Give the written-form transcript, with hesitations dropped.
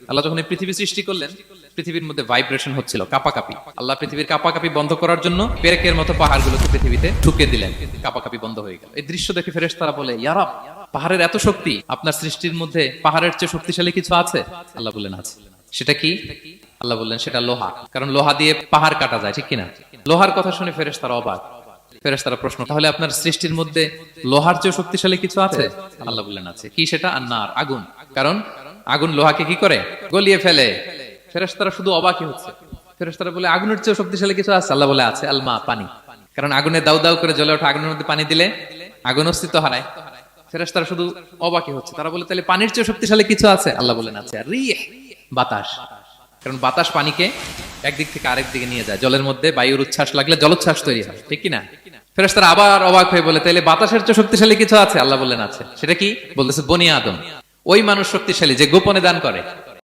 আল্লাহ যখন এই পৃথিবী সৃষ্টি করলেন, পৃথিবীর মধ্যে ভাইব্রেশন হচ্ছিল, কাঁপাকাঁপি। আল্লাহ পৃথিবীর কাঁপাকাঁপি বন্ধ করার জন্য পেরেকের মতো পাহাড়গুলোকে পৃথিবীতে ঠুকে দিলেন, কাঁপাকাঁপি বন্ধ হয়ে গেল। এই দৃশ্য দেখে ফেরেশতারা বলে, ইয়া রাব, পাহাড়ের এত শক্তি, আপনার সৃষ্টির মধ্যে পাহাড়ের চেয়ে শক্তিশালী কিছু আছে? আল্লাহ বললেন আছে। সেটা কি? আল্লাহ বললেন সেটা লোহা, কারণ লোহা দিয়ে পাহাড় কাটা যায়, ঠিক কিনা? লোহার কথা শুনে ফেরেশতারা অবাক। ফেরেশতারা প্রশ্ন, তাহলে আপনার সৃষ্টির মধ্যে লোহার চেয়ে শক্তিশালী কিছু আছে? আল্লাহ বললেন আছে। কি সেটা? আন্নার, আগুন। কারণ আগুন লোহাকে কি করে? গলিয়ে ফেলে। ফেরেশতারা শুধু অবাকই হচ্ছে। ফেরেশতারা বলে, আগুনের চেয়ে শক্তিশালী কিছু আছে? আল্লাহ বলে আছে, আলমা, পানি। কারণ আগুনে দাউ দাউ করে জ্বলে ওঠা আগুনের মধ্যে পানি দিলে আগুন অস্তিত্ব হারায়। ফেরেশতারা শুধু অবাকই হচ্ছে। তারা বলে, তাহলে পানির চেয়ে শক্তিশালী কিছু আছে? আল্লাহ বলেন আছে, আর রিহ, বাতাস। কারণ বাতাস পানিকে একদিক থেকে আরেক দিকে নিয়ে যায়। জলের মধ্যে বায়ুর উচ্ছ্বাস লাগলে জলোচ্ছ্বাস তৈরি হয়, ঠিক কিনা? ফেরেশতারা আবার অবাক হয়ে বলে, তাইলে বাতাসের চেয়ে শক্তিশালী কিছু আছে? আল্লাহ বললেন আছে। সেটা কি? বলতেছে বনি আদম। ওই মানুষ শক্তিশালী যে গোপনে দান করে।